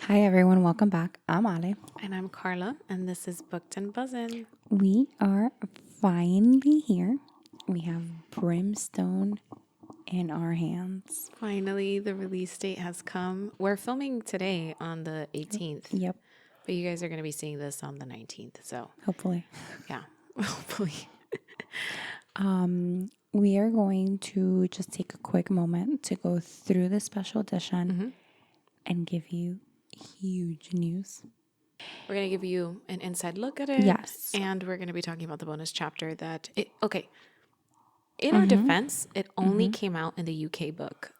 Hi everyone, welcome back. I'm Ali. And I'm Carla, and this is Booked and Buzzin'. We are finally here. We have Brimstone in our hands. Finally, the release date has come. We're filming today on the 18th. Yep, But you guys are going to be seeing this on the 19th. So, hopefully. yeah, hopefully. We are going to just take a quick moment to go through the special edition and give you huge news. We're going to give you an inside look at it. Yes. And we're going to be talking about the bonus chapter that okay. In our defense, it only came out in the UK book.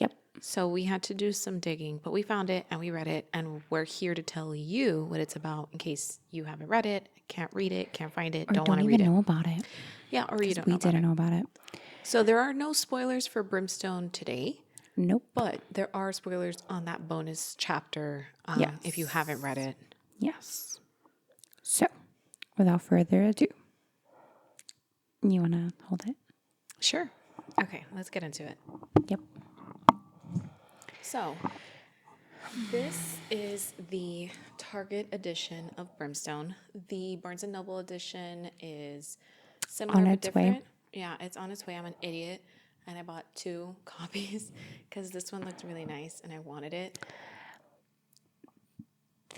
Yep. So we had to do some digging, but we found it and we read it, and we're here to tell you what it's about in case you haven't read it, can't read it, can't find it, Or don't want to don't read even it. know about it. Yeah, or you don't We know about didn't it. know about it. So there are no spoilers for Brimstone today, Nope. but there are spoilers on that bonus chapter Yes. if you haven't read it. Yes. So, without further ado, you want to hold it? Sure. Okay, let's get into it. Yep. So, this is the Target edition of Brimstone. The Barnes & Noble edition is similar On but its way. different. Yeah, it's on its way. I'm an idiot. And I bought 2 copies because this one looked really nice and I wanted it.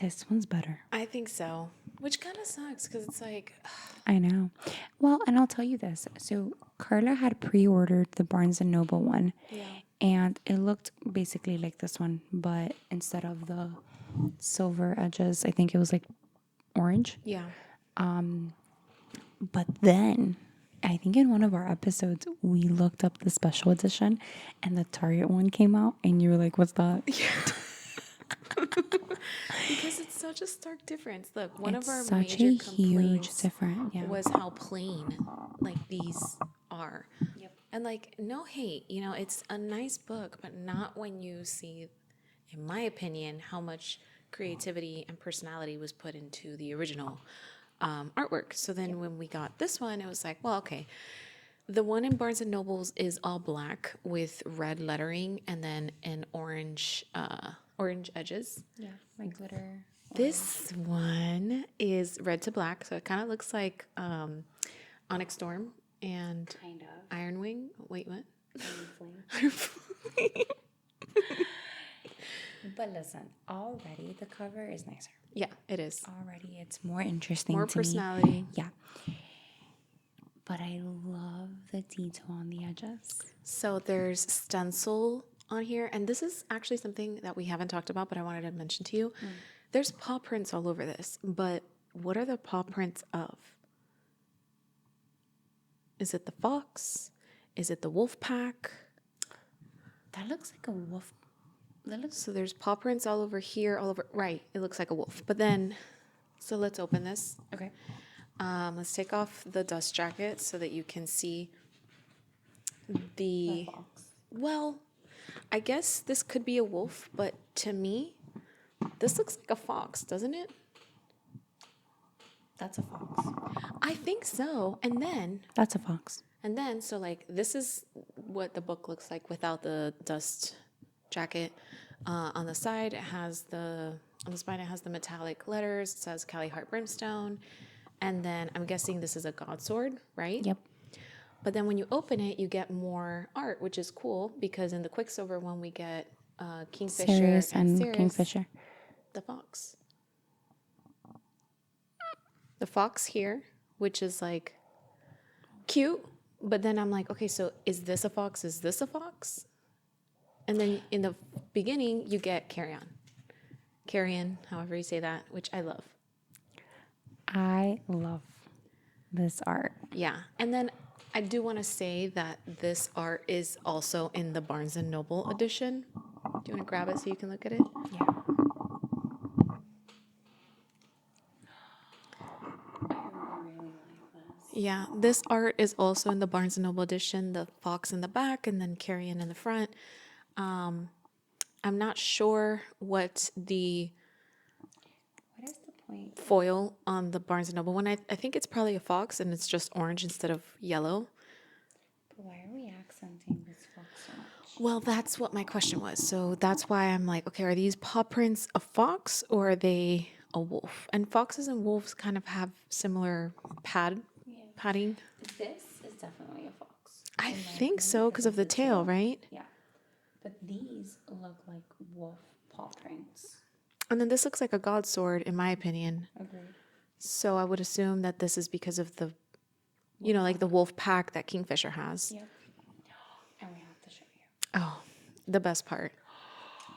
This one's better. I think so. Which kind of sucks because it's like... I know. Well, and I'll tell you this. So Carla had pre-ordered the Barnes & Noble one. Yeah. And it looked basically like this one. But instead of the silver edges, I think it was like orange. Yeah. But then, I think in one of our episodes, we looked up the special edition. And the Target one came out. And you were like, what's that? Because it's such a stark difference. Look, one of our It's such major a huge complaints difference. Yeah. was how plain like these are. Yep. And like no hate, it's a nice book, but not when you see, in my opinion, how much creativity and personality was put into the original artwork. So then when we got this one, it was like, well, okay. The one in Barnes & Noble's is all black with red lettering and then an orange edges. Yeah, like glitter. This one is red to black, so it kind of looks like Onyx Storm and Kind of. Iron Wing. Wait, what? But listen, already the cover is nicer. Yeah, it is. Already it's more interesting More to personality. me. Yeah. But I love the detail on the edges. So there's stencil on here, and this is actually something that we haven't talked about, but I wanted to mention to you. There's paw prints all over this, but what are the paw prints of? Is it the fox? Is it the wolf pack? That looks like a wolf. So there's paw prints all over here, all over. Right, it looks like a wolf. But then, so let's open this. Okay. Let's take off the dust jacket so that you can see the. Well, I guess this could be a wolf, but to me, this looks like a fox, doesn't it? That's a fox. I think so. And That's a fox. then, so like this is what the book looks like without the dust jacket. On the side, it has on the spine, it has the metallic letters. It says "CALLIE HART Brimstone," and then I'm guessing this is a god sword, right? Yep. But then when you open it, you get more art, which is cool because in the Quicksilver one we get Kingfisher Sirius and Sirius, Kingfisher. the fox. The fox here, which is like cute, but then I'm like, okay, so is this a fox? Is this a fox? And then in the beginning, you get Carrion, however you say that, which I love. I love this art. Yeah. And then I do want to say that this art is also in the Barnes & Noble edition. Do you want to grab it so you can look at it? Yeah. Yeah, this art is also in the Barnes & Noble edition, the fox in the back and then Carrion in the front. I'm not sure what What is the point? foil on the Barnes & Noble one. I think it's probably a fox and it's just orange instead of yellow. But why are we accenting this fox so much? Well, that's what my question was. So that's why I'm like, okay, are these paw prints a fox or are they a wolf? And foxes and wolves kind of have similar padding. This is definitely a fox. I think so because of the tail, right? Yeah. But these look like wolf paw prints. And then this looks like a god sword, in my opinion. Agreed. So I would assume that this is because of the, like the wolf pack that Kingfisher has. Yep. And we have to show you. Oh, the best part.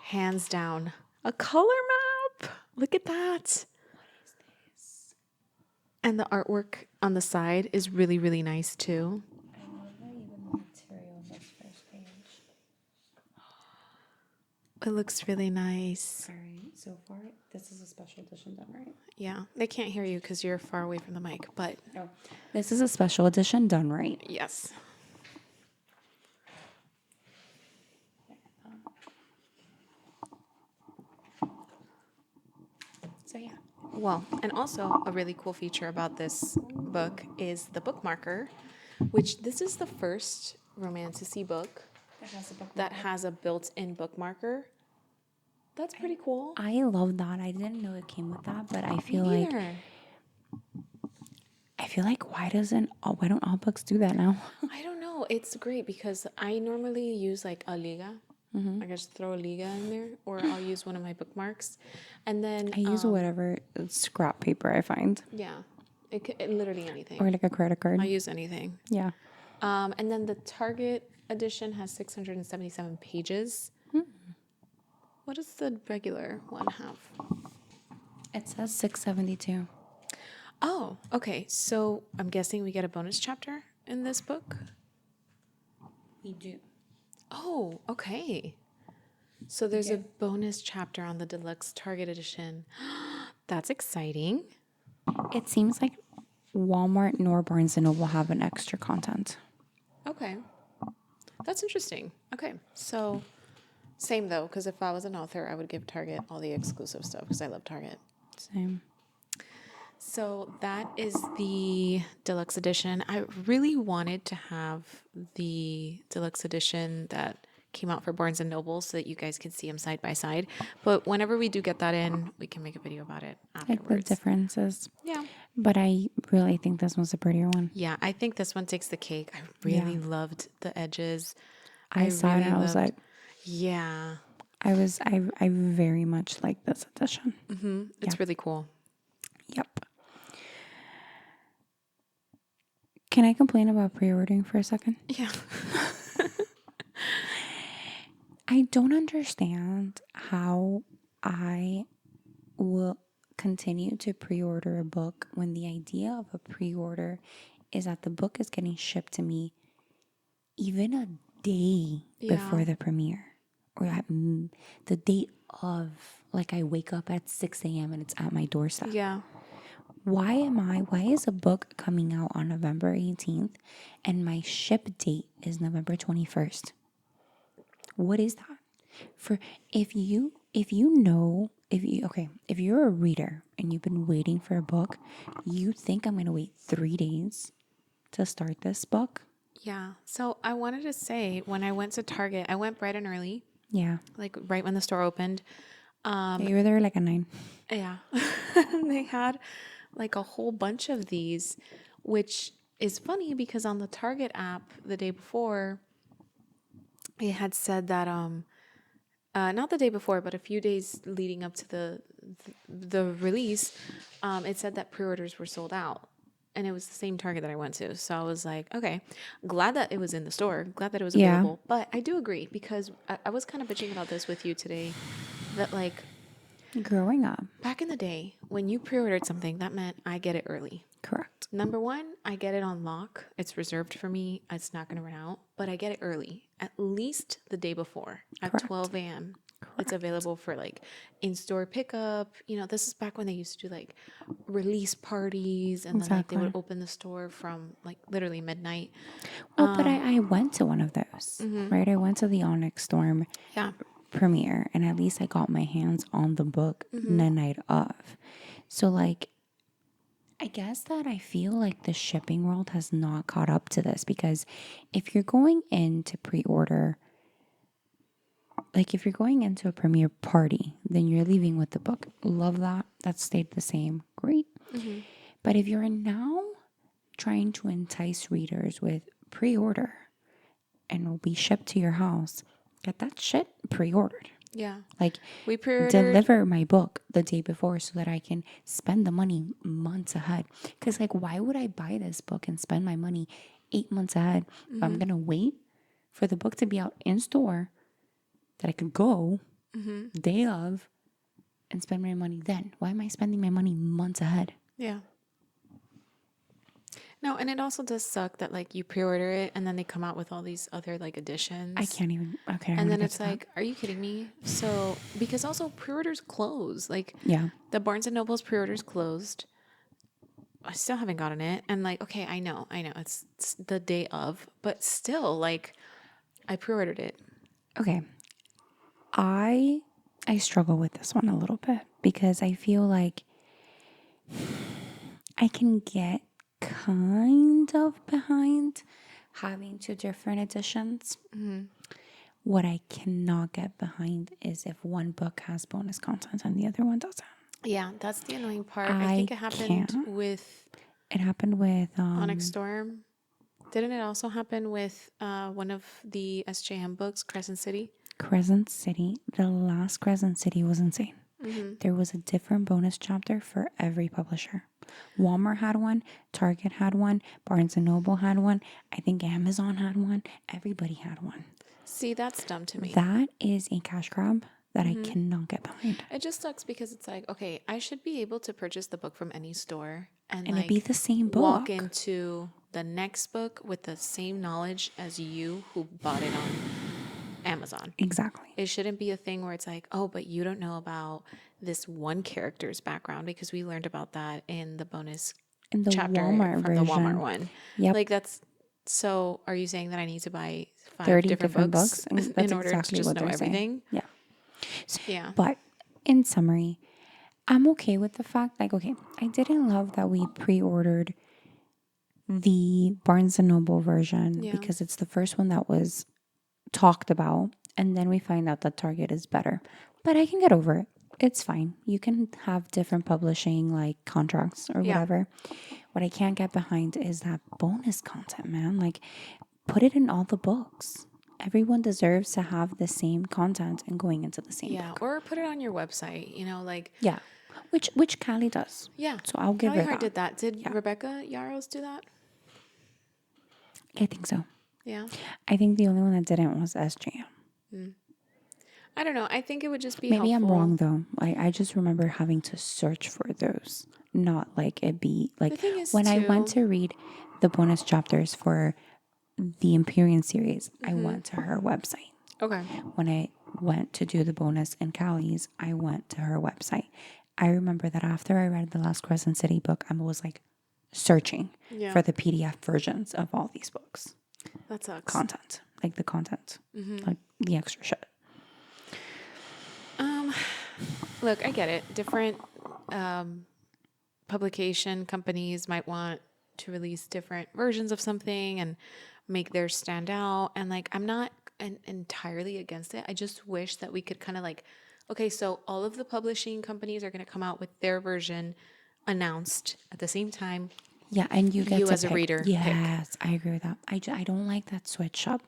Hands down. A color map. Look at that. What is this? And the artwork on the side is really, really nice too. I love that even the material on this first page. It looks really nice. All right, so far, this is a special edition done, right? Yeah, they can't hear you because you're far away from the mic, but Oh, this is a special edition done, right? yes. So yeah. Well, and also a really cool feature about this book is the bookmarker, which this is the first romantasy book that has a built-in bookmarker. That's pretty cool. I love that. I didn't know it came with that, but I feel Me like neither. why don't all books do that now? I don't know. It's great because I normally use like a liga. I just throw a liga in there, or I'll use one of my bookmarks, and then I use whatever scrap paper I find, yeah, literally anything. or like a credit card. I use anything. Yeah. And then the Target edition has 677 pages. What does the regular one have? It says 672. Oh, okay. So I'm guessing we get a bonus chapter in this book. We do. Oh, okay. So there's a bonus chapter on the deluxe Target edition. That's exciting. It seems like Walmart nor Barnes & Noble have an extra content. Okay. That's interesting. Okay. So same though, because if I was an author, I would give Target all the exclusive stuff because I love Target. Same. So that is the deluxe edition. I really wanted to have the deluxe edition that came out for Barnes and Noble so that you guys could see them side by side. But whenever we do get that in, we can make a video about it Like the afterwards. differences. Yeah. But I really think this one's a prettier one. Yeah, I think this one takes the cake. I really loved the edges. I saw it and I was like, yeah. I very much like this edition. It's really cool. Yep. Can I complain about pre-ordering for a second? Yeah. I don't understand how I will continue to pre-order a book when the idea of a pre-order is that the book is getting shipped to me even a day before the premiere, or at the date of, like, I wake up at 6 a.m. and it's at my doorstep. Yeah. Why is a book coming out on November 18th and my ship date is November 21st? What is that? If you're a reader and you've been waiting for a book, you think I'm going to wait 3 days to start this book? Yeah. So I wanted to say, when I went to Target, I went bright and early, Yeah. like right when the store opened. You were there like at 9. Yeah. They had like a whole bunch of these, which is funny because on the Target app the day before, it had said that not the day before, but a few days leading up to the release, it said that pre-orders were sold out. And it was the same Target that I went to. So I was like, okay, glad that it was in the store, glad that it was available. But I do agree, because I was kind of bitching about this with you today, that like Growing up. back in the day, when you pre-ordered something, that meant I get it early. Correct. Number one, I get it on lock. It's reserved for me. It's not going to run out, but I get it early, at least the day before at Correct. 12 a.m. It's available for like in-store pickup. You know, this is back when they used to do like release parties, and then like they would open the store from like literally midnight. Well, but I went to one of those, right? I went to the Onyx Storm premiere, and at least I got my hands on the book the night of. So like, I guess that I feel like the shipping world has not caught up to this, because if you're going in to pre-order like if you're going into a premiere party, then you're leaving with the book. Love that. That stayed the same. Great. But if you're now trying to entice readers with pre-order and will be shipped to your house, get that shit pre-ordered. Yeah. Like, We pre-ordered. deliver my book the day before so that I can spend the money months ahead. Because, like, why would I buy this book and spend my money 8 months ahead if I'm going to wait for the book to be out in store that I could go day of and spend my money then? Why am I spending my money months ahead? Yeah. No, and it also does suck that like you pre-order it and then they come out with all these other like editions. I can't even. Okay. And then it's like, are you kidding me? So because also pre-orders close. Like yeah. the Barnes and Noble's pre-orders closed. I still haven't gotten it. And like, okay, I know. It's the day of, but still like I pre-ordered it. Okay. I struggle with this one a little bit because I feel like I can get kind of behind having two different editions. What I cannot get behind is if one book has bonus content and the other one doesn't. Yeah, that's the annoying part. I think it happened with... It happened with... Onyx Storm. Didn't it also happen with one of the SJM books, Crescent City? Crescent City. The last Crescent City was insane. There was a different bonus chapter for every publisher. Walmart had one, Target had one, Barnes & Noble had one, I think Amazon had one, everybody had one. See, that's dumb to me. That is a cash grab that I cannot get behind. It just sucks because it's like, okay, I should be able to purchase the book from any store and And like it'd be the same book. walk into the next book with the same knowledge as you who bought it on Amazon. Exactly. It shouldn't be a thing where it's like, oh, but you don't know about this one character's background, because we learned about that in the bonus In the chapter Walmart from version. the Walmart one. Yep. Like that's... So are you saying that I need to buy 5 30 different books That's in order exactly to just what know they're everything? saying. Yeah. So, Yeah. But in summary, I'm okay with the fact, like, okay, I didn't love that we pre-ordered the Barnes & Noble version because it's the first one that was talked about. And then we find out that Target is better. But I can get over it. It's fine. You can have different publishing like contracts or whatever. What I can't get behind is that bonus content, man. Like, put it in all the books. Everyone deserves to have the same content and going into the same book. Or put it on your website, you know, like... Yeah. Which Callie does. Yeah. So I'll give Callie her Hart that. did that. Did Rebecca Yarros do that? I think so. Yeah. I think the only one that didn't was SJM. I don't know. I think it would just be Maybe helpful. I'm wrong though. I just remember having to search for those. Not like it be like The thing is when I went to read the bonus chapters for the Empyrean series, I went to her website. Okay. When I went to do the bonus in Callie's, I went to her website. I remember that after I read the last Crescent City book, I was like searching for the PDF versions of all these books. That sucks. Content. Like the content. Like the extra shit. Look, I get it. Different publication companies might want to release different versions of something and make theirs stand out. And like, I'm not entirely against it. I just wish that we could kind of like, okay, so all of the publishing companies are going to come out with their version announced at the same time. Yeah, and you get to as a pick. reader. Yes, I agree with that. I don't like that switch up.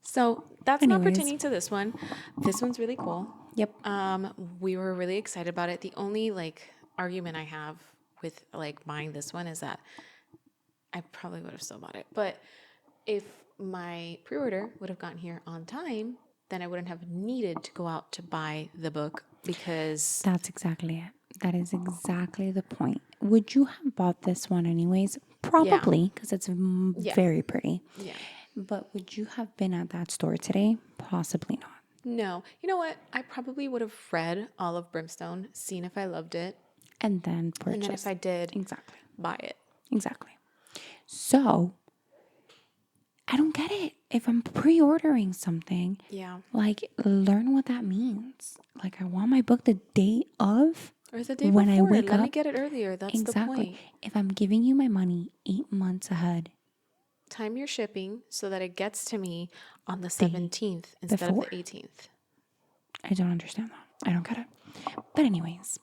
So that's not pertaining to this one. This one's really cool. Yep. We were really excited about it. The only like argument I have with like buying this one is that I probably would have still bought it. But if my pre-order would have gotten here on time, then I wouldn't have needed to go out to buy the book because... That's exactly it. That is exactly the point. Would you have bought this one anyways? Probably, because it's very pretty. Yeah. But would you have been at that store today? Possibly not. No. You know what? I probably would have read all of Brimstone, seen if I loved it. And then purchase. And then if I did, exactly. buy it. Exactly. So, I don't get it. If I'm pre-ordering something, like, learn what that means. Like, I want my book the day of. Or the day when before. I wake Let up. me get it earlier. That's the point. If I'm giving you my money 8 months ahead. Time your shipping so that it gets to me on the 17th instead before. of the 18th. I don't understand that. I don't get it. But anyways,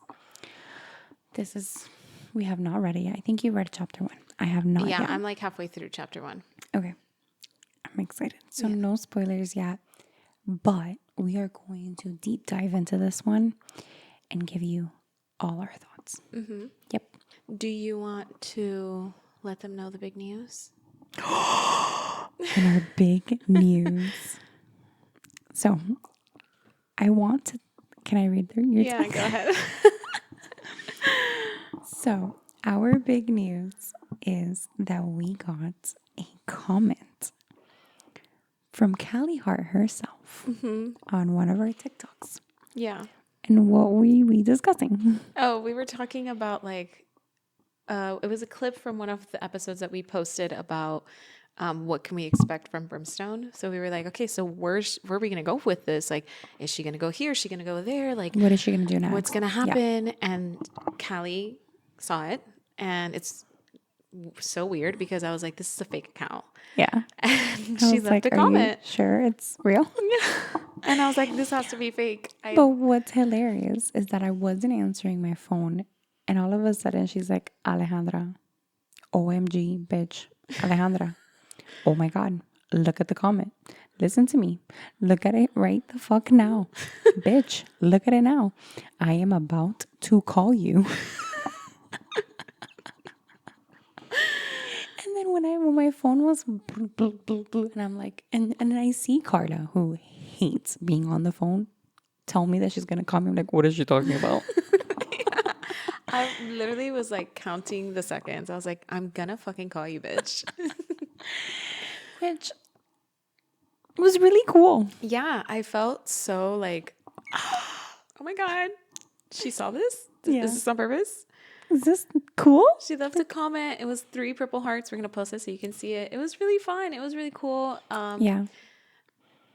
we have not read it yet. I think you read chapter 1. I have not Yeah, yet. I'm like halfway through chapter 1. Okay. I'm excited. So no spoilers yet, but we are going to deep dive into this one and give you all our thoughts. Mm-hmm. Yep. Do you want to let them know the big news? And our big news. So can I read your text? Go ahead. So our big news is that we got a comment from Callie Hart herself on one of our TikToks. Yeah. And what we discussing? Oh, we were talking about like, it was a clip from one of the episodes that we posted about what can we expect from Brimstone. So we were like, okay, so where are we going to go with this? Like, is she going to go here? Is she going to go there? Like, What is she going to do next? what's going to happen? And Callie saw it, and it's so weird because I was like, this is a fake account. Yeah. And she left a Are comment. you sure it's real? And I was like, this has to be fake. But what's hilarious is that I wasn't answering my phone, and all of a sudden she's like, Alejandra, OMG, bitch, Alejandra. Oh my God, look at the comment. Listen to me. Look at it right the fuck now. Bitch, look at it now. I am about to call you. And then when my phone was and I'm like, and then I see Carla, who hates being on the phone, tell me that she's gonna call me. I'm like, what is she talking about? I literally was like counting the seconds. I was like, I'm gonna fucking call you, bitch. Which was really cool. Yeah, I felt so like, oh my God, she saw this? Yeah. Is this on purpose? Is this cool? She left a comment. It was 3 purple hearts. We're going to post it so you can see it. It was really fun. It was really cool. Yeah.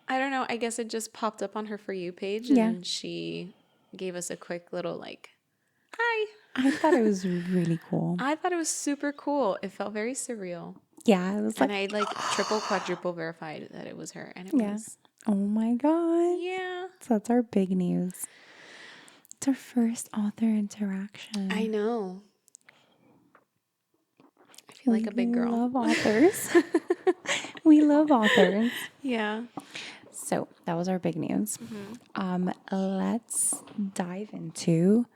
I don't know. I guess it just popped up on her For You page and she gave us a quick little like, hi. I thought it was really cool. I thought it was super cool. It felt very surreal. Yeah, it was like, and I like triple, quadruple verified that it was her. And it was. Oh my God. Yeah. So that's our big news. It's our first author interaction. I know. I feel like a big girl. We love authors. We love authors. Yeah. So that was our big news. Let's dive into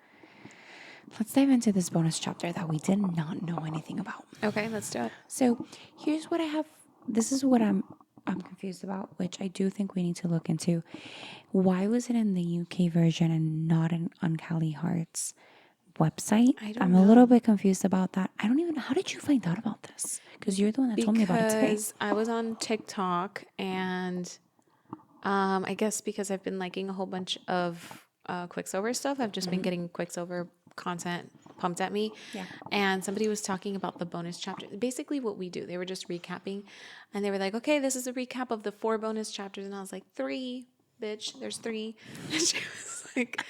this bonus chapter that we did not know anything about. Okay, let's do it. So here's what I have. This is what I'm confused about, which I do think we need to look into. Why was it in the UK version and not on Callie Hart's website? I'm a little bit confused about that. I don't even know. How did you find out about this? Because you're the one that told me about it today. Because I was on TikTok and I guess because I've been liking a whole bunch of Quicksilver stuff, I've just been getting Quicksilver content pumped at me. Yeah. And somebody was talking about the bonus chapter. Basically what we do, they were just recapping and they were like, okay, this is a recap of the 4 bonus chapters. And I was like, 3, bitch, there's 3. And she was like,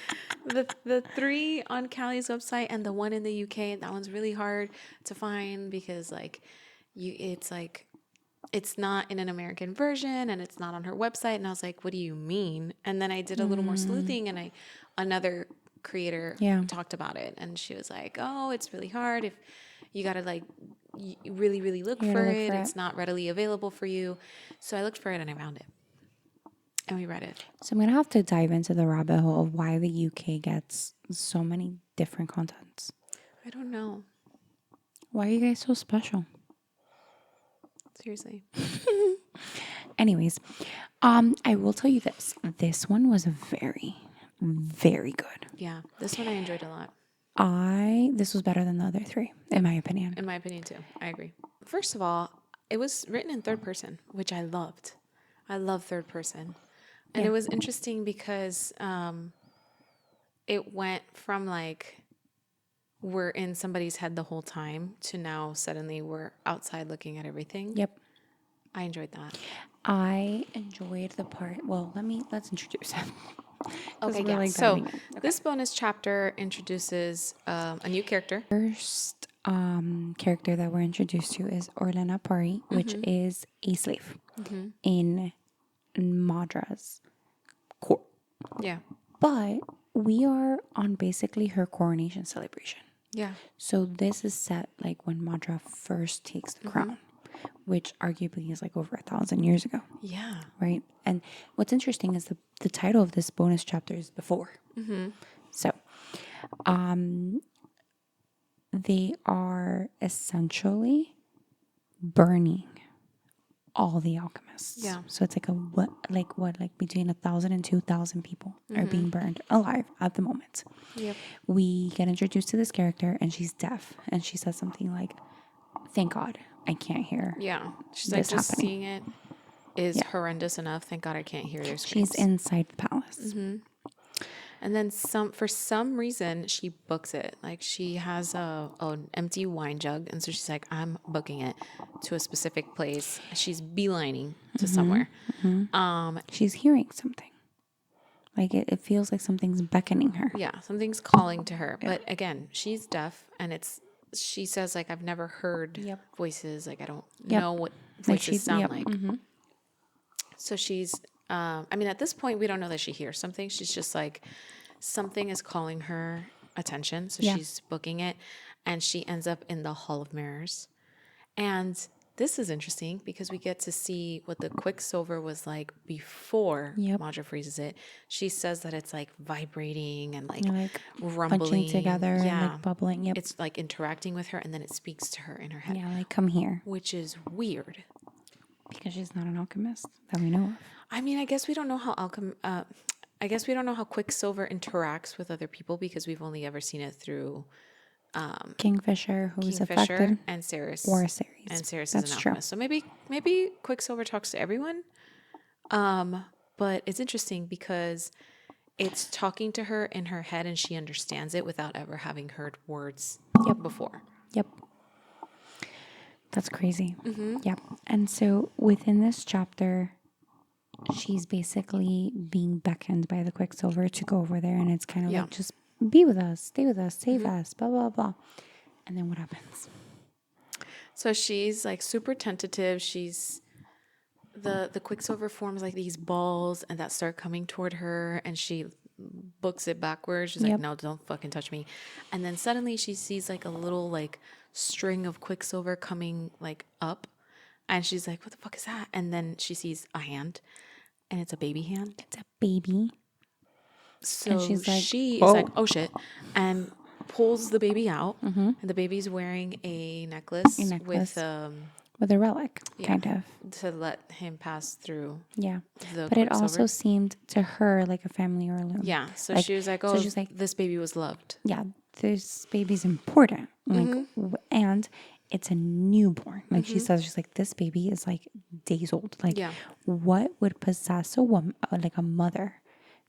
the 3 on Callie's website and the 1 in the UK. That one's really hard to find because like it's not in an American version and it's not on her website. And I was like, what do you mean? And then I did a little more sleuthing and another creator talked about it. And she was like, oh, it's really hard. If you got to like really, really look for it. It's not readily available for you. So I looked for it and I found it. And we read it. So I'm going to have to dive into the rabbit hole of why the UK gets so many different contents. I don't know. Why are you guys so special? Seriously. Anyways, I will tell you this. This one was very, very good. Yeah, this one I enjoyed a lot. This was better than the other 3, in my opinion. In my opinion, too. I agree. First of all, it was written in third person, which I loved. I love third person. And it was interesting because it went from like we're in somebody's head the whole time to now suddenly we're outside looking at everything. Yep. I enjoyed that. I enjoyed the part. Well, let's introduce it. Okay, yeah. So this bonus chapter introduces a new character. First character that we're introduced to is Orlena Pari, which is a slave in Madra's court. Yeah. But we are on basically her coronation celebration. Yeah. So this is set like when Madra first takes the crown, which arguably is like over 1,000 years ago. Yeah. Right. And what's interesting is the title of this bonus chapter is Before. So they are essentially burning all the alchemists. Yeah. So it's like between 1,000 and 2,000 people are being burned alive at the moment. Yep. We get introduced to this character and she's deaf and she says something like, "Thank God I can't hear." Yeah. She's This like, just happening. seeing it is horrendous enough. Thank God I can't hear their She's screams. inside the palace. And then for some reason she books it. Like she has an empty wine jug, and so she's like, I'm booking it to a specific place. She's beelining to somewhere. She's hearing something. Like it feels like something's beckoning her. Yeah, something's calling to her. But again, she's deaf, and she says like, I've never heard voices. Like I don't know what voices sound like. So she's I mean, at this point, we don't know that she hears something. She's just like, something is calling her attention. So she's booking it. And she ends up in the Hall of Mirrors. And this is interesting because we get to see what the Quicksilver was like before Madra freezes it. She says that it's like vibrating and like rumbling. Punching together and like bubbling. Yep. It's like interacting with her, and then it speaks to her in her head. Yeah, like come here. Which is weird. Because she's not an alchemist that we know of. I mean, I guess we don't know how Quicksilver interacts with other people because we've only ever seen it through Kingfisher, who's affected, and Ceres. or Ceres. And Ceres That's is an true. alchemist. So maybe Quicksilver talks to everyone. But it's interesting because it's talking to her in her head and she understands it without ever having heard words before. Yep. That's crazy. Yep. And so within this chapter, she's basically being beckoned by the Quicksilver to go over there. And it's kind of like, just be with us, stay with us, save us, blah, blah, blah. And then what happens? So she's like super tentative. She's the Quicksilver forms like these balls and that start coming toward her, and she books it backwards. She's like, no, don't fucking touch me. And then suddenly she sees like a little like string of Quicksilver coming like up, and she's like, what the fuck is that? And then she sees a hand, and it's a baby hand. It's a baby. So and she's like, she is like, oh shit, and pulls the baby out, and the baby's wearing a necklace. With a relic, kind of. To let him pass through. Yeah. But it also seemed to her like a family heirloom. Yeah. So like, she was like, oh, this baby was loved. Yeah. This baby's important. Like, and it's a newborn. Like she says, she's like, this baby is like days old. Like, what would possess a woman, like a mother,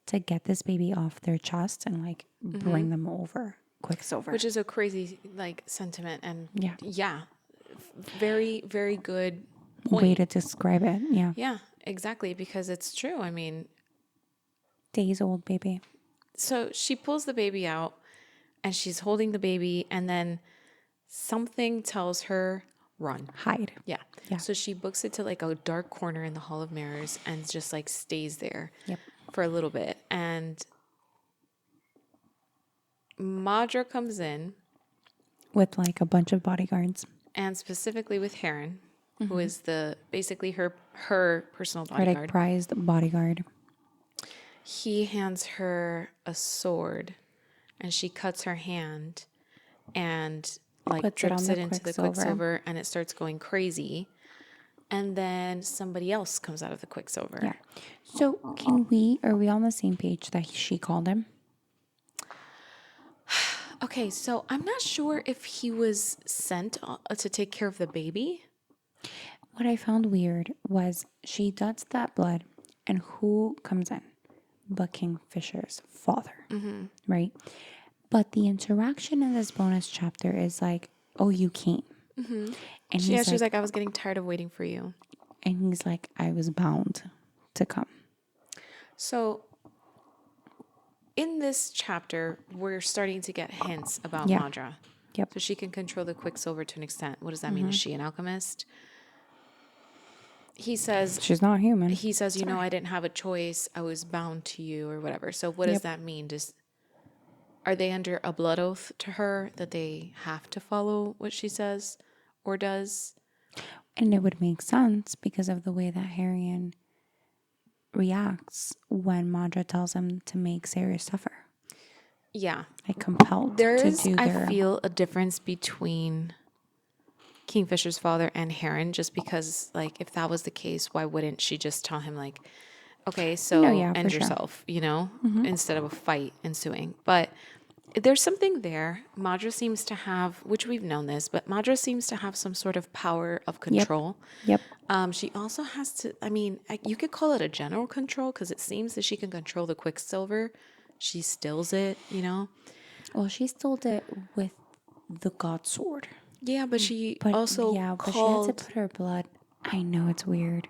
to get this baby off their chest and like bring them over Quicksilver? Which is a crazy like sentiment. And yeah. Very, very good point. Way to describe it. Yeah. Yeah, exactly. Because it's true. I mean, days old baby. So she pulls the baby out and she's holding the baby, and then something tells her, run. Hide. Yeah. So she books it to like a dark corner in the Hall of Mirrors and just like stays there for a little bit. And Madra comes in with like a bunch of bodyguards. And specifically with Heron, who is basically her personal bodyguard. Her like prized bodyguard. He hands her a sword, and she cuts her hand, and like drips it into the Quicksilver, and it starts going crazy. And then somebody else comes out of the Quicksilver. Yeah. So are we on the same page that she called him? Okay, so I'm not sure if he was sent to take care of the baby. What I found weird was she does that blood, and who comes in? But Kingfisher's father, right? But the interaction in this bonus chapter is like, oh, you came. And she's like, I was getting tired of waiting for you. And he's like, I was bound to come. So in this chapter, we're starting to get hints about Madra. Yep. So she can control the Quicksilver to an extent. What does that mean? Is she an alchemist? he says, She's not human. you know, I didn't have a choice. I was bound to you or whatever. So what does that mean? Are they under a blood oath to her that they have to follow what she says or does? And it would make sense because of the way that Harrion reacts when Madra tells him to make Sirius suffer. Yeah. Like compelled to do I their... feel a difference between Kingfisher's father and Heron, just because, like, if that was the case, why wouldn't she just tell him, like, okay, so No, yeah, end for sure. yourself, you know, instead of a fight ensuing. But there's something there. Madra seems to have, which we've known this, but Madra seems to have some sort of power of control. Yep. She also has to, I mean, you could call it a general control because it seems that she can control the Quicksilver. She stills it, you know? Well, she stole it with the God Sword. Yeah, but she But also she had called, to put her blood. I know, it's weird.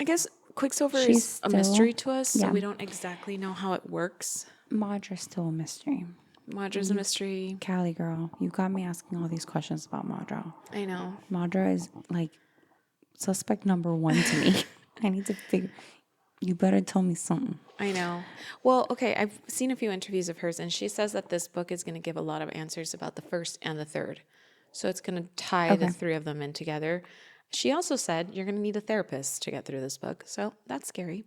I guess Quicksilver She's is a mystery to us, so yeah. we don't exactly know how it works. Madra's still a mystery. Madra's a mystery. Callie girl, you got me asking all these questions about Madra. I know. Madra is like suspect number 1 to me. I need to figure... You better tell me something. I know. Well, okay, I've seen a few interviews of hers, and she says that this book is going to give a lot of answers about the first and the third. So it's going to tie the 3 of them in together. She also said you're going to need a therapist to get through this book. So that's scary.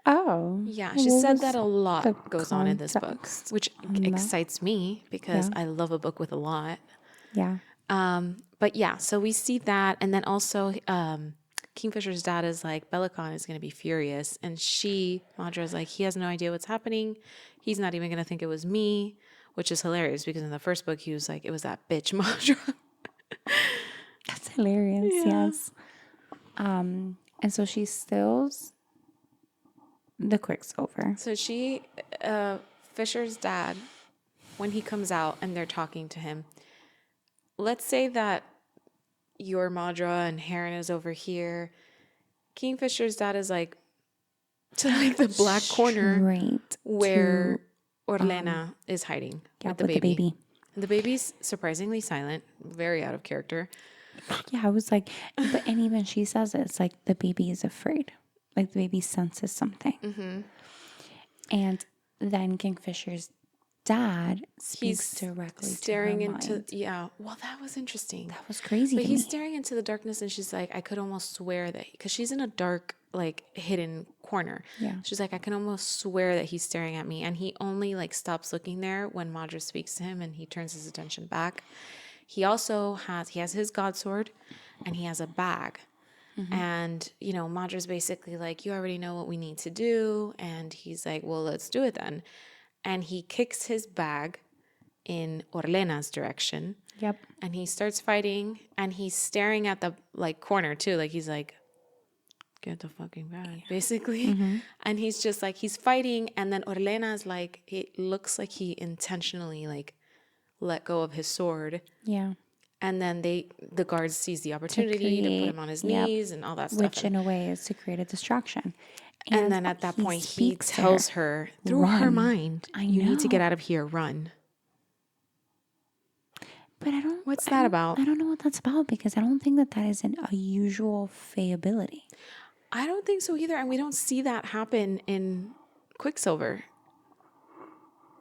Oh. Yeah, she said that a lot goes on in this book, which excites me because I love a book with a lot. Yeah. But yeah, so we see that. And then also Kingfisher's dad is like, Belicon is going to be furious. And Madra is like, he has no idea what's happening. He's not even going to think it was me, which is hilarious because in the first book, he was like, it was that bitch Madra. That's hilarious. Yeah. Yes. And so she steals the Quicksilver. So Fisher's dad, when he comes out and they're talking to him, let's say that your Madra and Heron is over here. Kingfisher's dad is like to like the black corner where Orlena is hiding with the baby. And the baby's surprisingly silent, very out of character. Yeah, I was like, and even she says it, it's like the baby is afraid. Like the baby senses something. Mm-hmm. And then Kingfisher's dad speaks directly staring to her into mind. Yeah, well, that was interesting. That was crazy. But he's staring into the darkness, and she's like, I could almost swear that, because she's in a dark, like hidden corner. Yeah, she's like, I can almost swear that he's staring at me, and he only like stops looking there when Madra speaks to him, and he turns his attention back. He also has his God sword, and he has a bag. Mm-hmm. And, you know, Madra's basically like, you already know what we need to do. And he's like, well, let's do it then. And he kicks his bag in Orlena's direction. Yep. And he starts fighting, and he's staring at the like corner too. Like he's like, get the fucking bag, basically. Mm-hmm. And he's just like, he's fighting. And then Orlena's like, it looks like he intentionally like let go of his sword. Yeah. And then the guards seize the opportunity to put him on his knees and all that stuff. Which in a way is to create a distraction. And then at that point, he tells her through her mind, you need to get out of here, run. But I don't... What's that about? I don't know what that's about, because I don't think that is a usual Fae ability. I don't think so either. And we don't see that happen in Quicksilver.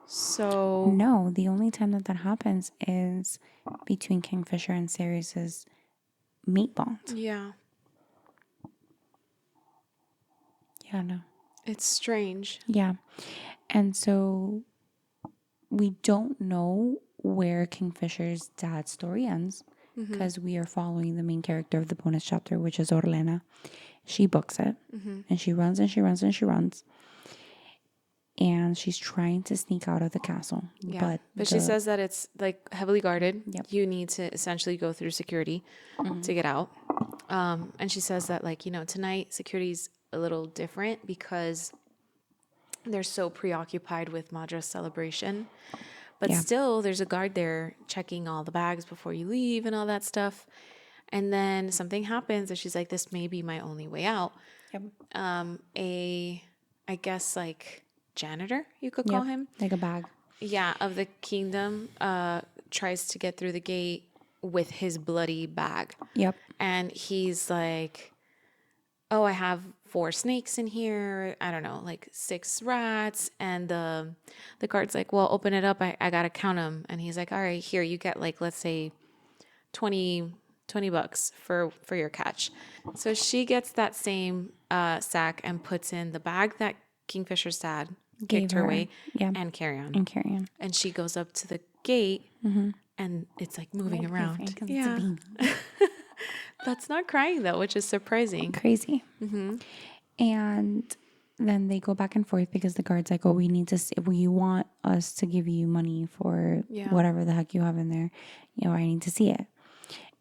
So... No, the only time that happens is between Kingfisher and Sirius's mate bond. Yeah. Yeah, no. It's strange. Yeah. And so we don't know where Kingfisher's dad's story ends, because we are following the main character of the bonus chapter, which is Orlena. She books it, and she runs and she runs and she runs. And she's trying to sneak out of the castle. Yeah. But she says that it's like heavily guarded. Yep. You need to essentially go through security to get out. And she says that, like, you know, tonight security's a little different because they're so preoccupied with Madra's celebration. But still, there's a guard there checking all the bags before you leave and all that stuff. And then something happens, and she's like, this may be my only way out. Yep. I guess, like, janitor, you could call him. Like a bag. Yeah, of the kingdom, tries to get through the gate with his bloody bag. Yep. And he's like, oh, I have 4 snakes in here. I don't know, like 6 rats. And the guard's like, well, open it up. I got to count them. And he's like, all right, here, you get like, let's say 20 bucks for your catch. So she gets that same sack and puts in the bag that Kingfisher's dad Gave kicked her her. away Yeah. and carry on. And carry on. And she goes up to the gate and it's like moving around. Because Yeah. it's a baby. That's not crying though, which is surprising. Crazy. And then they go back and forth because the guard's like, oh, we need to see, you want us to give you money for Yeah. whatever the heck you have in there. You know, I need to see it.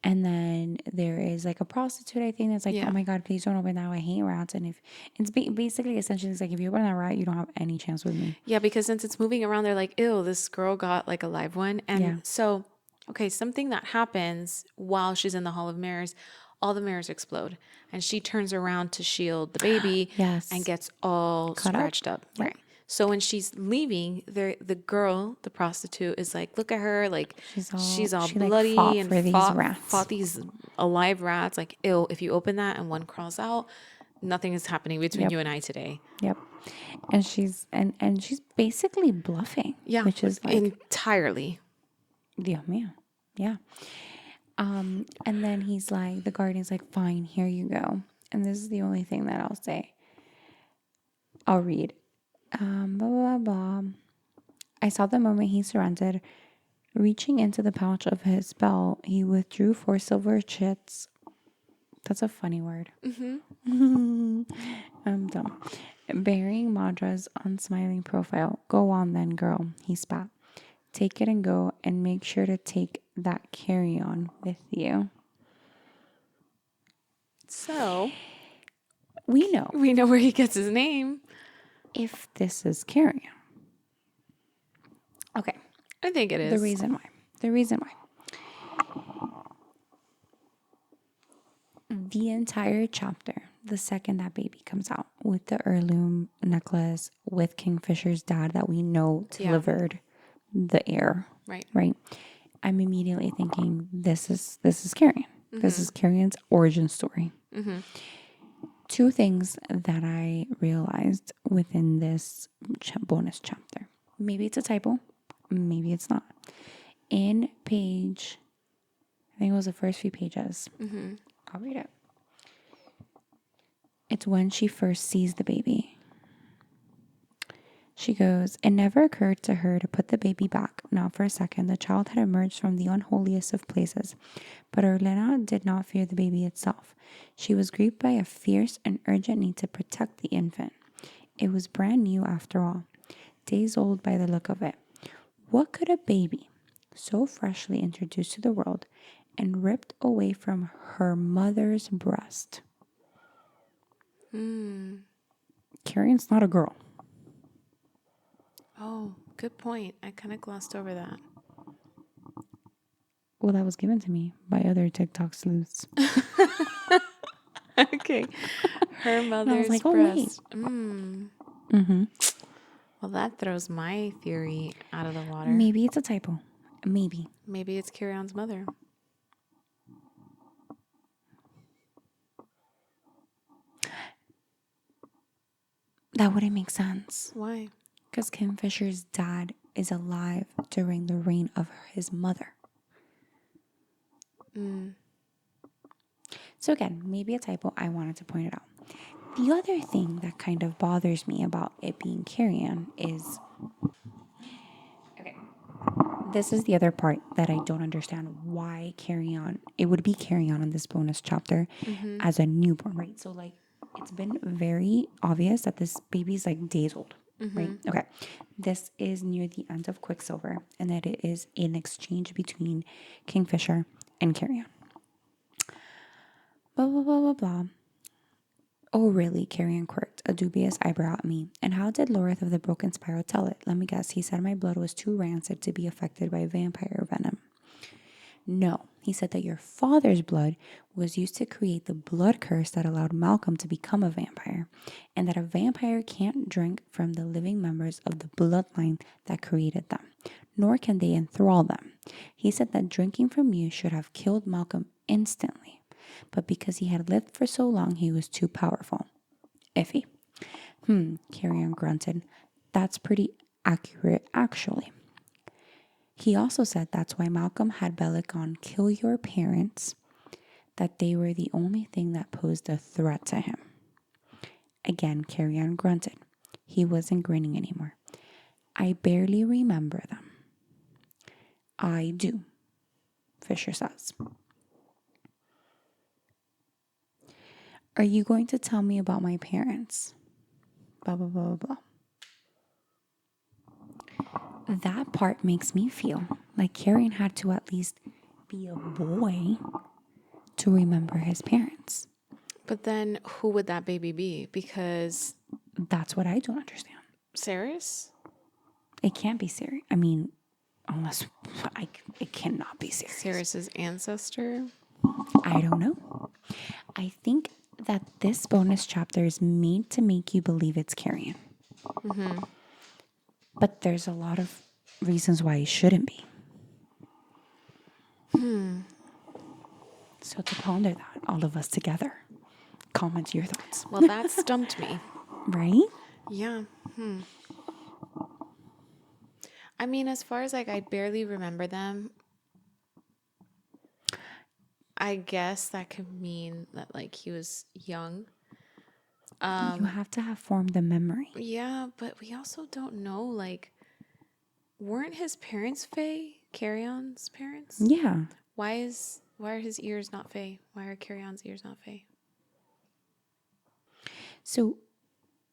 And then there is like a prostitute, I think, that's like, Yeah. oh my God, please don't open that. I hate rats. And if it's basically essentially, it's like, if you open that rat, you don't have any chance with me. Yeah, because since it's moving around, they're like, ew, this girl got like a live one. And Yeah. so, okay, something that happens while she's in the Hall of Mirrors, all the mirrors explode. And she turns around to shield the baby Yes. and gets all Cut up. scratched up. Right. So when she's leaving, the girl, the prostitute, is like, look at her, like she's all she, like, bloody fought and for these rats. fought these alive rats. Like, ew, if you open that and one crawls out, nothing is happening between you and I today. Yep. And she's and she's basically bluffing. Yeah, Which is like entirely. Dios mío. Yeah. And then he's like, the guardian's like, fine, here you go. And this is the only thing that I'll say. I'll read. Blah, blah, blah. I saw the moment he surrendered. Reaching into the pouch of his belt, he withdrew 4 silver chits. That's a funny word. I'm dumb. Bearing Madra's unsmiling profile. Go on then, girl, he spat. Take it and go, and make sure to take that carry-on with you. So We know we know where he gets his name. if this is carry-on. Okay. I think it is. The reason why. The entire chapter, the second that baby comes out with the heirloom necklace with Kingfisher's dad that we know delivered the heir. Right. I'm immediately thinking this is Carrion. This is Carrion's origin story. 2 things that I realized within this bonus chapter. Maybe it's a typo. Maybe it's not. In page, I think it was the first few pages. I'll read it. It's when she first sees the baby. She goes, it never occurred to her to put the baby back. Not for a second. The child had emerged from the unholiest of places. But Orlena did not fear the baby itself. She was gripped by a fierce and urgent need to protect the infant. It was brand new after all. Days old by the look of it. What could a baby, so freshly introduced to the world and ripped away from her mother's breast? Carrion's not a girl. Oh, good point. I kind of glossed over that. Well, that was given to me by other TikTok sleuths. Okay. Her mother's like, oh, breast. wait. Well, that throws my theory out of the water. Maybe it's a typo. Maybe. Maybe it's Carry-On's mother. That wouldn't make sense. Why? Because Kingfisher's dad is alive during the reign of his mother. So again, maybe a typo. I wanted to point it out. The other thing that kind of bothers me about it being Carry-On is... Okay. This is the other part that I don't understand why Carry-On... It would be Carry-On in this bonus chapter as a newborn, right? So like, it's been very obvious that this baby's like days old. Right? Okay. This is near the end of Quicksilver, and that it is an exchange between Kingfisher and Carry-On. Blah, blah, blah, blah, blah. Oh, really? Carry-On quirked a dubious eyebrow at me. And how did Lorith of the Broken Spiral tell it? Let me guess. He said my blood was too rancid to be affected by vampire venom. No, he said that your father's blood was used to create the blood curse that allowed Malcolm to become a vampire, and that a vampire can't drink from the living members of the bloodline that created them, nor can they enthrall them. He said that drinking from you should have killed Malcolm instantly. but because he had lived for so long, he was too powerful. Iffy. Carrion grunted. That's pretty accurate, actually. He also said that's why Malcolm had Belicon kill your parents, that they were the only thing that posed a threat to him. Again, Carrion grunted. He wasn't grinning anymore. I barely remember them. I do, Fisher says. Are you going to tell me about my parents? Blah, blah, blah, blah, blah. That part makes me feel like Carrion had to at least be a boy to remember his parents. But then who would that baby be? Because That's what I don't understand. Ceres? It can't be serious. I mean, unless it cannot be serious. Ceres's ancestor? I don't know. I think that this bonus chapter is made to make you believe it's Carrion. But there's a lot of reasons why it shouldn't be. So to ponder that, all of us together, comment your thoughts. Well, that stumped me. Right? Yeah. I mean, as far as like I barely remember them, I guess that could mean that like he was young. You have to have formed a memory. Yeah, but we also don't know, like, weren't his parents Fae? Carrion's parents? Yeah. Why are his ears not Fae? Why are Carrion's ears not Fae? So,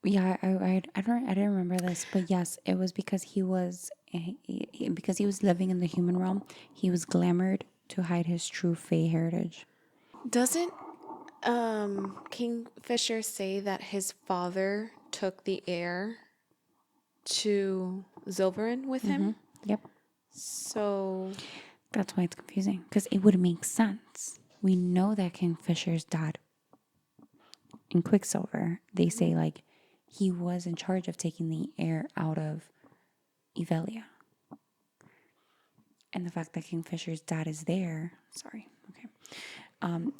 yeah, I didn't remember this, but yes, it was because because he was living in the human realm. He was glamored to hide his true Fae heritage. Doesn't Kingfisher say that his father took the heir to Zilverin with him? Yep. So That's why it's confusing, because it would make sense. We know that Kingfisher's dad in Quicksilver, they say like he was in charge of taking the heir out of Evelia. And the fact that Kingfisher's dad is there,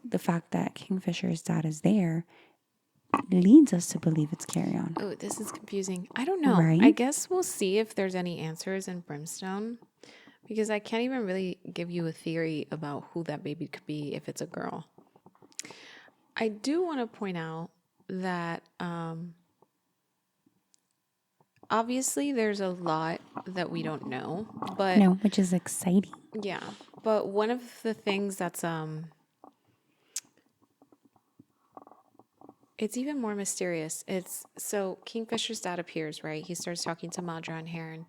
the fact that Kingfisher's dad is there leads us to believe it's Carrion. oh, this is confusing. I don't know. Right? I guess we'll see if there's any answers in Brimstone. Because I can't even really give you a theory about who that baby could be if it's a girl. I do want to point out that obviously there's a lot that we don't know, but No, which is exciting. yeah, but one of the things that's it's even more mysterious. It's so Kingfisher's dad appears, right? He starts talking to Madra and Heron,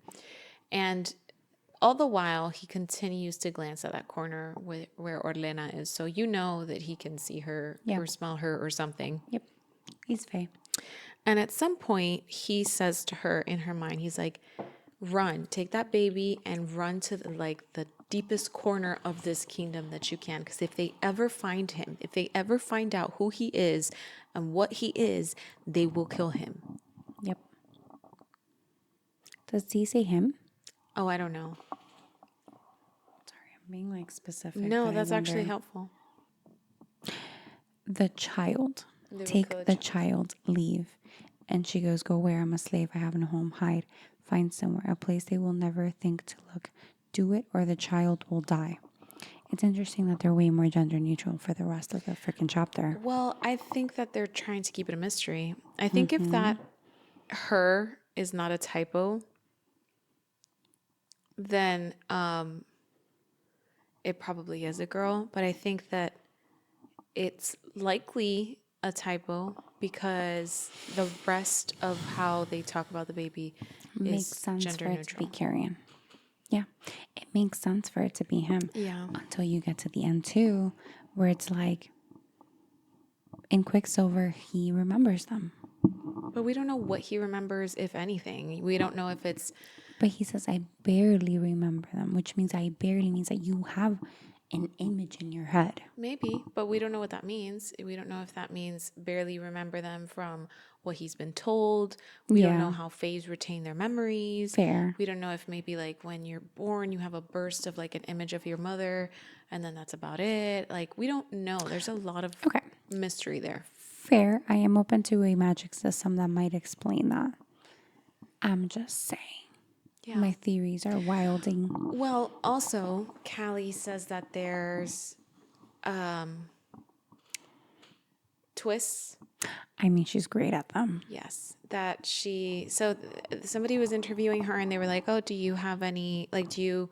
and all the while, he continues to glance at that corner where Orlena is. So you know that he can see her or smell her or something. Yep. He's Fae. And at some point, he says to her in her mind, he's like, run, take that baby and run to the deepest corner of this kingdom that you can. Because if they ever find him, if they ever find out who he is and what he is, they will kill him. Yep. Does he say him? Oh, I don't know. Sorry, I'm being like specific. No, that's actually helpful. The child. Take the child, leave. And she goes, go where? I'm a slave. I have no home. Hide. Find somewhere. A place they will never think to look. Do it or the child will die. It's interesting that they're way more gender neutral for the rest of the freaking chapter. Well, I think that they're trying to keep it a mystery. I think if that her is not a typo, then it probably is a girl. But I think that it's likely a typo because the rest of how they talk about the baby Makes is sense gender for it neutral. to be Carrion. Yeah, it makes sense for it to be him. Yeah. Until you get to the end too, where it's like in Quicksilver, he remembers them. But we don't know what he remembers, if anything. We don't know if it's... But he says, I barely remember them, which means I barely means that you have an image in your head. Maybe, but we don't know what that means. We don't know if that means barely remember them from what he's been told. We don't know Yeah. how fays retain their memories. Fair. We don't know if maybe like when you're born, you have a burst of like an image of your mother and then that's about it. Like, we don't know. There's a lot of Okay. mystery there. Fair. I am open to a magic system that might explain that. I'm just saying. Yeah. My theories are wilding. Well, also, Callie says that there's twists. I mean, she's great at them. Yes, that somebody was interviewing her and they were like, "Oh, do you have any do you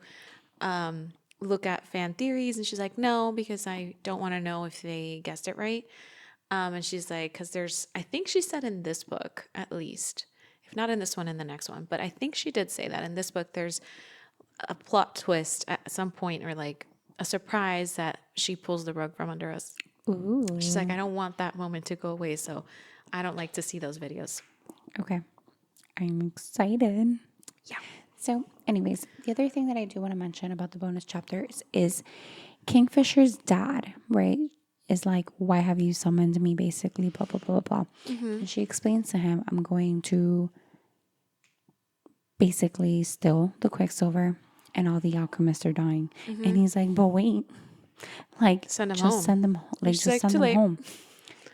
look at fan theories?" And she's like, "No, because I don't want to know if they guessed it right." And she's like, "Cuz I think she said in this book at least, if not in this one, in the next one, but I think she did say that in this book there's a plot twist at some point or like a surprise that she pulls the rug from under us." Ooh. She's like, "I don't want that moment to go away, so I don't like to see those videos." Okay. I'm excited. Yeah. So, anyways, the other thing that I do want to mention about the bonus chapters is Kingfisher's dad, right? Is like, why have you summoned me? Basically, blah, blah, blah, blah, blah. And she explains to him, I'm going to basically steal the Quicksilver and all the alchemists are dying. And he's like, but wait, like, Send 'em just home. send them, like, She's just like, send "Too them late." home.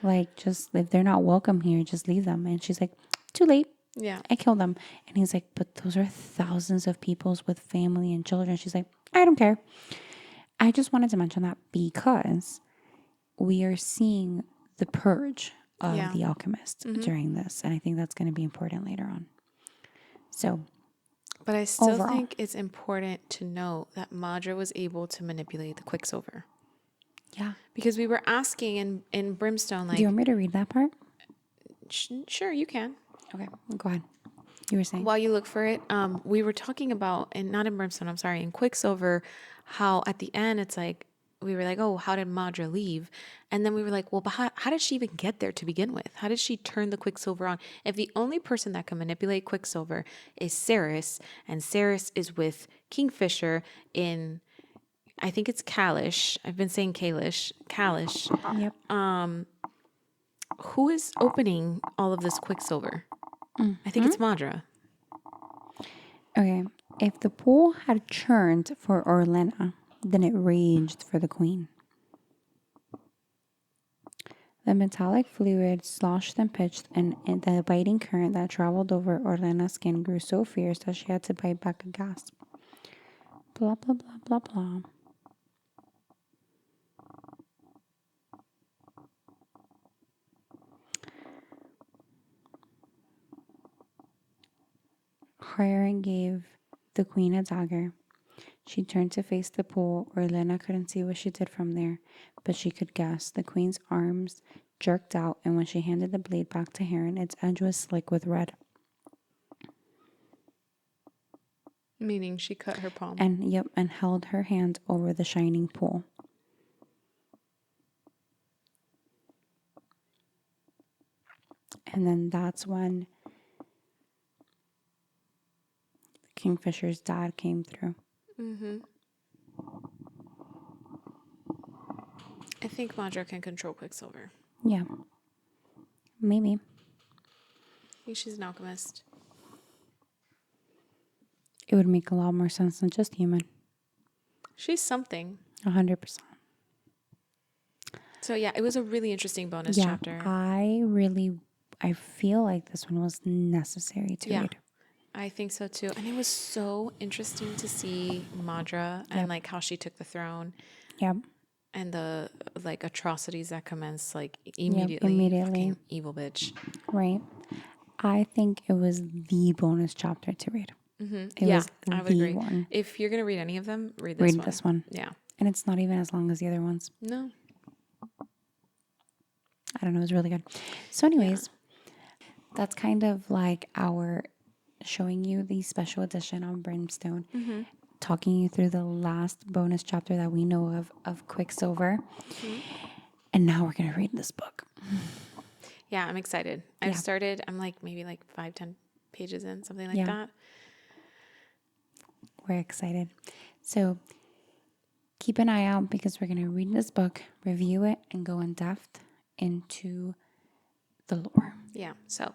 Like, just, if they're not welcome here, just leave them. And she's like, too late. Yeah. I killed them. And he's like, but those are thousands of peoples with family and children. She's like, I don't care. I just wanted to mention that because we are seeing the purge of Yeah. the alchemist during this. And I think that's going to be important later on. So, But I still overall. think it's important to note that Madra was able to manipulate the Quicksilver. Yeah. Because we were asking in Brimstone, Do you want me to read that part? sure, you can. Okay, go ahead. You were saying. While you look for it, we were talking about, and not in Brimstone, I'm sorry, in Quicksilver, how at the end it's like, we were like, oh, how did Madra leave? And then we were like, well, but how did she even get there to begin with? How did she turn the Quicksilver on? If the only person that can manipulate Quicksilver is Ceres, and Ceres is with Kingfisher in, I think it's Kalish. I've been saying Kalish. Kalish. Yep. Who is opening all of this Quicksilver? I think it's Madra. Okay. If the pool had churned for Orlena, then it raged for the queen. The metallic fluid sloshed and pitched, and the biting current that traveled over Orlena's skin grew so fierce that she had to bite back a gasp. Blah, blah, blah, blah, blah. Hiram gave the queen a dagger. She turned to face the pool. Orlena couldn't see what she did from there, but she could guess. The queen's arms jerked out, and when she handed the blade back to Heron, its edge was slick with red. Meaning she cut her palm. And held her hand over the shining pool. And then that's when Kingfisher's dad came through. I think Madra can control Quicksilver. Yeah. Maybe. I think she's an alchemist. It would make a lot more sense than just human. She's something. 100%. So yeah, it was a really interesting bonus chapter. I feel like this one was necessary to read. I think so too. And it was so interesting to see Madra and like how she took the throne. Yep. And the like atrocities that commenced like immediately. Fucking evil bitch. Right. I think it was the bonus chapter to read. It was I would agree. one. If you're gonna read any of them, read this one. Yeah. And it's not even as long as the other ones. No. I don't know. It was really good. So anyways, that's kind of like our showing you the special edition on Brimstone. Talking you through the last bonus chapter that we know of Quicksilver. And now we're going to read this book. Yeah, I'm excited. I've started, I'm like maybe like 5-10 pages in, something like that. We're excited. So keep an eye out because we're going to read this book, review it, and go in depth into the lore. Yeah. So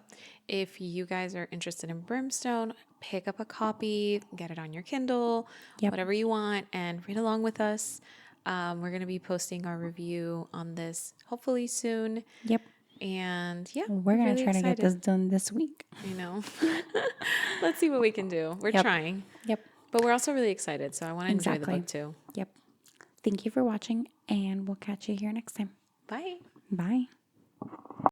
if you guys are interested in Brimstone, pick up a copy, get it on your Kindle, Yep. whatever you want, and read along with us. We're going to be posting our review on this hopefully soon. Yep. And yeah, We're we're going to really try to get excited. this done this week. I know. Let's see what we can do. We're Yep. trying. Yep. But we're also really excited. So I want to enjoy the Exactly. book too. Yep. Thank you for watching, and we'll catch you here next time. Bye. Bye.